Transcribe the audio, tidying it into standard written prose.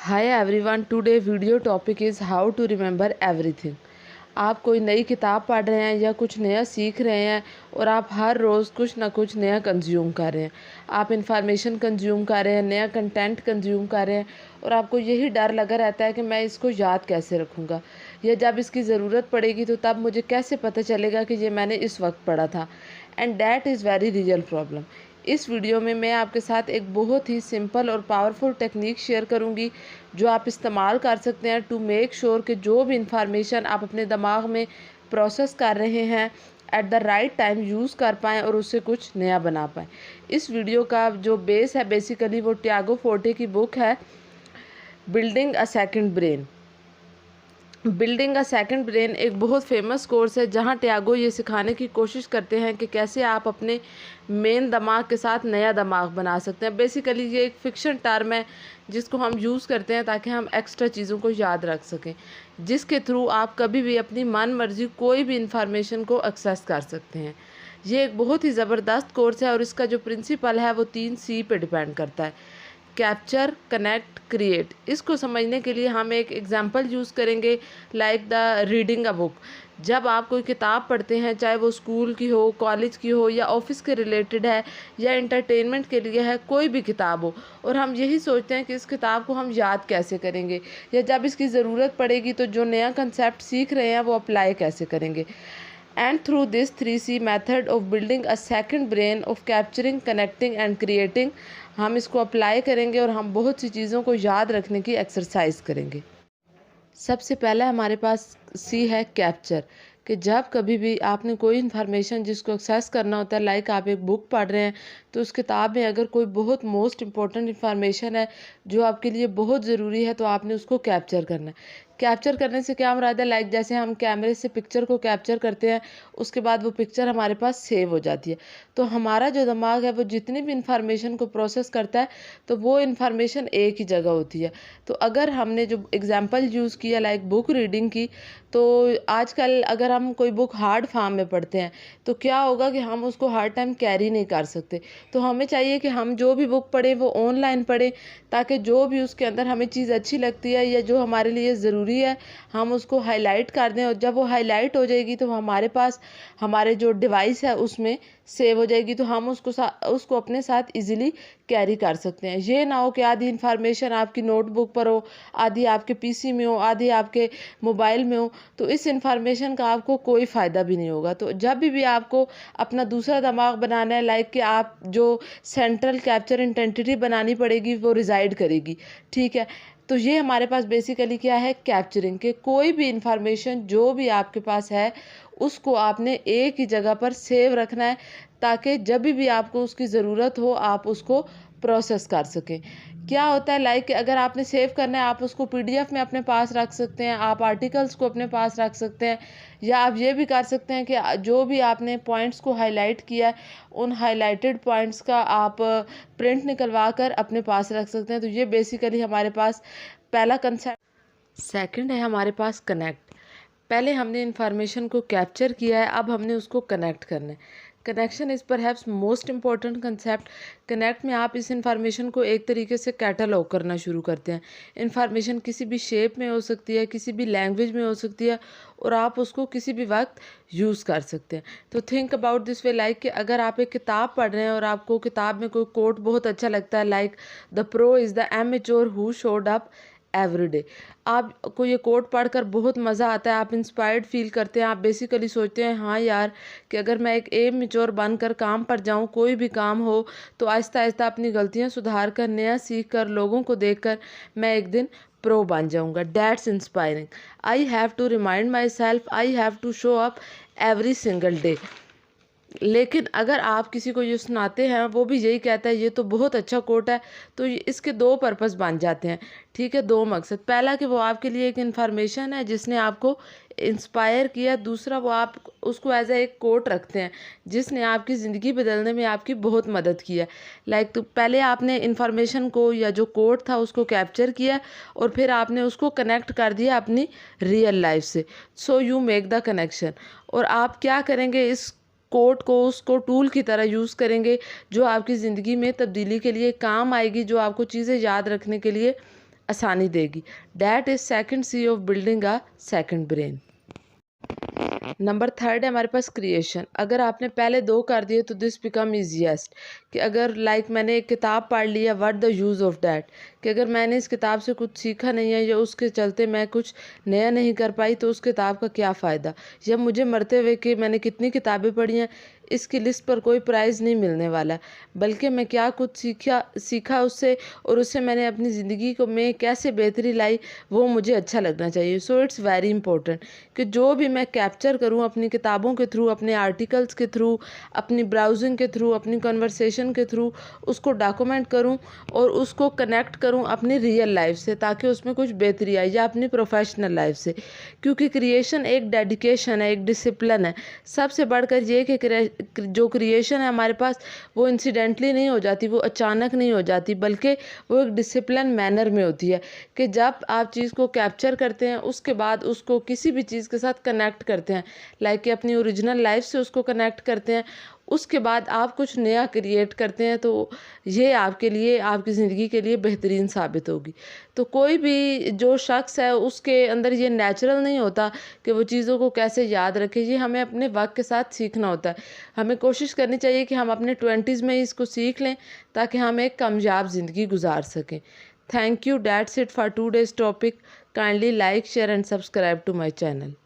Hi everyone, today video topic is how to remember everything. आप कोई नई किताब पढ़ रहे हैं या कुछ नया सीख रहे हैं और आप हर रोज़ कुछ ना कुछ नया कंज्यूम कर रहे हैं। आप इंफॉर्मेशन कंज्यूम कर रहे हैं, नया कंटेंट कंज्यूम कर रहे हैं और आपको यही डर लगा रहता है कि मैं इसको याद कैसे रखूँगा या जब इसकी ज़रूरत पड़ेगी तो तब मुझे कैसे पता चलेगा कि ये मैंने इस वक्त पढ़ा था। And that is very real problem. इस वीडियो में मैं आपके साथ एक बहुत ही सिंपल और पावरफुल टेक्निक शेयर करूंगी जो आप इस्तेमाल कर सकते हैं टू मेक श्योर कि जो भी इंफॉर्मेशन आप अपने दिमाग में प्रोसेस कर रहे हैं at the right time use कर पाएँ और उससे कुछ नया बना पाएँ। इस वीडियो का जो बेस है बेसिकली वो टियागो फोर्टे की बुक है building a second brain. Building a second brain एक बहुत फेमस कोर्स है जहां टियागो ये सिखाने की कोशिश करते हैं कि कैसे आप अपने मेन दिमाग के साथ नया दिमाग बना सकते हैं। बेसिकली ये एक फिक्शन टर्म है जिसको हम यूज़ करते हैं ताकि हम एक्स्ट्रा चीज़ों को याद रख सकें, जिसके थ्रू आप कभी भी अपनी मन मर्जी कोई भी इंफॉर्मेशन को एक्सेस कर सकते हैं। ये एक बहुत ही ज़बरदस्त कोर्स है और इसका जो प्रिंसिपल है वो 3C पे डिपेंड करता है: कैप्चर, कनेक्ट, क्रिएट। इसको समझने के लिए हम एक एग्जांपल यूज़ करेंगे like the reading a book. जब आप कोई किताब पढ़ते हैं, चाहे वो स्कूल की हो, कॉलेज की हो या ऑफिस के रिलेटेड है या एंटरटेनमेंट के लिए है, कोई भी किताब हो, और हम यही सोचते हैं कि इस किताब को हम याद कैसे करेंगे या जब इसकी ज़रूरत पड़ेगी तो जो नया कंसेप्ट सीख रहे हैं वो अप्लाई कैसे करेंगे। And through this 3C method of building a second brain of capturing, connecting and creating, हम इसको अप्लाई करेंगे और हम बहुत सी चीज़ों को याद रखने की एक्सरसाइज करेंगे। सबसे पहला हमारे पास सी है कैप्चर, कि जब कभी भी आपने कोई इन्फॉर्मेशन जिसको एक्सेस करना होता है, लाइक आप एक बुक पढ़ रहे हैं तो उस किताब में अगर कोई बहुत मोस्ट इम्पॉर्टेंट इन्फॉर्मेशन है जो आपके लिए बहुत ज़रूरी है तो आपने उसको कैप्चर करना है। कैप्चर करने से क्या मुराद है, लाइक जैसे हम कैमरे से पिक्चर को कैप्चर करते हैं उसके बाद वो पिक्चर हमारे पास सेव हो जाती है। तो हमारा जो दिमाग है वो जितनी भी इंफॉर्मेशन को प्रोसेस करता है तो वो इन्फॉर्मेशन एक ही जगह होती है। तो अगर हमने जो एग्जांपल यूज़ किया लाइक बुक रीडिंग की, तो आजकल अगर हम कोई बुक हार्ड फॉर्म में पढ़ते हैं तो क्या होगा कि हम उसको हर टाइम कैरी नहीं कर सकते। तो हमें चाहिए कि हम जो भी बुक पढ़ें वो ऑनलाइन पढ़ें ताकि जो भी उसके अंदर हमें चीज़ अच्छी लगती है या जो हमारे लिए ज़रूरी है हम उसको हाईलाइट कर दें, और जब वो हाईलाइट हो जाएगी तो हमारे पास हमारे जो डिवाइस है उसमें सेव हो जाएगी, तो हम उसको अपने साथ इजीली कैरी कर सकते हैं। ये ना हो कि आधी इन्फॉर्मेशन आपकी नोटबुक पर हो, आधी आपके पीसी में हो, आधी आपके मोबाइल में हो, तो इस इन्फॉर्मेशन का आपको कोई फ़ायदा भी नहीं होगा। तो जब भी आपको अपना दूसरा दिमाग बनाना है, लाइक कि आप जो सेंट्रल कैप्चर इंटेंटिटी बनानी पड़ेगी वो रिजाइड करेगी, ठीक है। तो ये हमारे पास बेसिकली क्या है, कैप्चरिंग के कोई भी इंफॉर्मेशन जो भी आपके पास है उसको आपने एक ही जगह पर सेव रखना है ताकि जब भी आपको उसकी ज़रूरत हो आप उसको प्रोसेस कर सकें। क्या होता है लाइक अगर आपने सेव करना है आप उसको पीडीएफ में अपने पास रख सकते हैं, आप आर्टिकल्स को अपने पास रख सकते हैं, या आप ये भी कर सकते हैं कि जो भी आपने पॉइंट्स को हाईलाइट किया है उन हाईलाइटेड पॉइंट्स का आप प्रिंट निकलवा कर अपने पास रख सकते हैं। तो ये बेसिकली हमारे पास पहला कंसेप्ट। सेकंड है हमारे पास कनेक्ट। पहले हमने इन्फॉर्मेशन को कैप्चर किया है, अब हमने उसको कनेक्ट करना है। Connection is perhaps most important concept. Connect में आप इस इन्फॉर्मेशन को एक तरीके से कैटलॉग करना शुरू करते हैं। इन्फॉर्मेशन किसी भी शेप में हो सकती है, किसी भी लैंग्वेज में हो सकती है और आप उसको किसी भी वक्त यूज़ कर सकते हैं। तो think about this way, like कि अगर आप एक किताब पढ़ रहे हैं और आपको किताब में कोई कोट बहुत अच्छा लगता है, like the pro is the amateur who showed up everyday. आपको ये कोट पढ़कर बहुत मज़ा आता है, आप इंस्पायर्ड फील करते हैं, आप बेसिकली सोचते हैं हाँ यार कि अगर मैं एक मेच्योर बनकर काम पर जाऊँ, कोई भी काम हो, तो आहिस्ता आहिस्ता अपनी गलतियाँ सुधार कर, नया सीख कर, लोगों को देख कर मैं एक दिन प्रो बन जाऊँगा। That's inspiring. I have to remind myself, I have to show up every single day. लेकिन अगर आप किसी को ये सुनाते हैं वो भी यही कहता है ये तो बहुत अच्छा कोट है, तो इसके दो पर्पस बन जाते हैं, ठीक है, दो मकसद। पहला कि वो आपके लिए एक इन्फॉर्मेशन है जिसने आपको इंस्पायर किया, दूसरा वो आप उसको एज ए एक कोट रखते हैं जिसने आपकी ज़िंदगी बदलने में आपकी बहुत मदद की है। लाइक तो पहले आपने इन्फॉर्मेशन को या जो कोट था उसको कैप्चर किया और फिर आपने उसको कनेक्ट कर दिया अपनी रियल लाइफ से। So you make the connection. और आप क्या करेंगे, इस कोट को उसको टूल की तरह यूज़ करेंगे जो आपकी ज़िंदगी में तब्दीली के लिए काम आएगी, जो आपको चीज़ें याद रखने के लिए आसानी देगी। That is second C of building a second brain. Number third है हमारे पास क्रिएशन। अगर आपने पहले दो कर दिए तो दिस बिकम ईजीएस्ट, कि अगर मैंने एक किताब पढ़ लिया, what the use of that, कि अगर मैंने इस किताब से कुछ सीखा नहीं है या उसके चलते मैं कुछ नया नहीं कर पाई तो उस किताब का क्या फ़ायदा। या मुझे मरते हुए कि मैंने कितनी किताबें पढ़ी हैं, इसकी लिस्ट पर कोई प्राइज़ नहीं मिलने वाला, बल्कि मैं क्या कुछ सीखा उससे, और उससे मैंने अपनी ज़िंदगी को में कैसे बेहतरी लाई, वो मुझे अच्छा लगना चाहिए। सो इट्स वेरी इंपॉर्टेंट कि जो भी मैं कैप्चर करूँ अपनी किताबों के थ्रू, अपने आर्टिकल्स के थ्रू, अपनी ब्राउजिंग के थ्रू, अपनी कन्वर्सेशन के थ्रू, उसको डॉक्यूमेंट करूँ और उसको कनेक्ट करूँ अपनी रियल लाइफ से, ताकि उसमें कुछ बेहतरी आए, या अपनी प्रोफेशनल लाइफ से। क्योंकि क्रिएशन एक डेडिकेशन है, एक डिसिप्लिन है। सबसे बढ़कर ये कि जो क्रिएशन है हमारे पास, वो इंसिडेंटली नहीं हो जाती, वो अचानक नहीं हो जाती, बल्कि वो एक डिसिप्लिन मैनर में होती है। कि जब आप चीज़ को कैप्चर करते हैं, उसके बाद उसको किसी भी चीज़ के साथ कनेक्ट करते हैं, लाइक कि अपनी ओरिजिनल लाइफ से उसको कनेक्ट करते हैं, उसके बाद आप कुछ नया क्रिएट करते हैं, तो ये आपके लिए, आपकी ज़िंदगी के लिए बेहतरीन साबित होगी। तो कोई भी जो शख्स है उसके अंदर ये नेचुरल नहीं होता कि वो चीज़ों को कैसे याद रखे। ये हमें अपने वक्त के साथ सीखना होता है। हमें कोशिश करनी चाहिए कि हम अपने 20s में इसको सीख लें, ताकि हम एक कामयाब ज़िंदगी गुजार सकें। Thank you. That's it for today's topic. Kindly like, share and subscribe to my channel.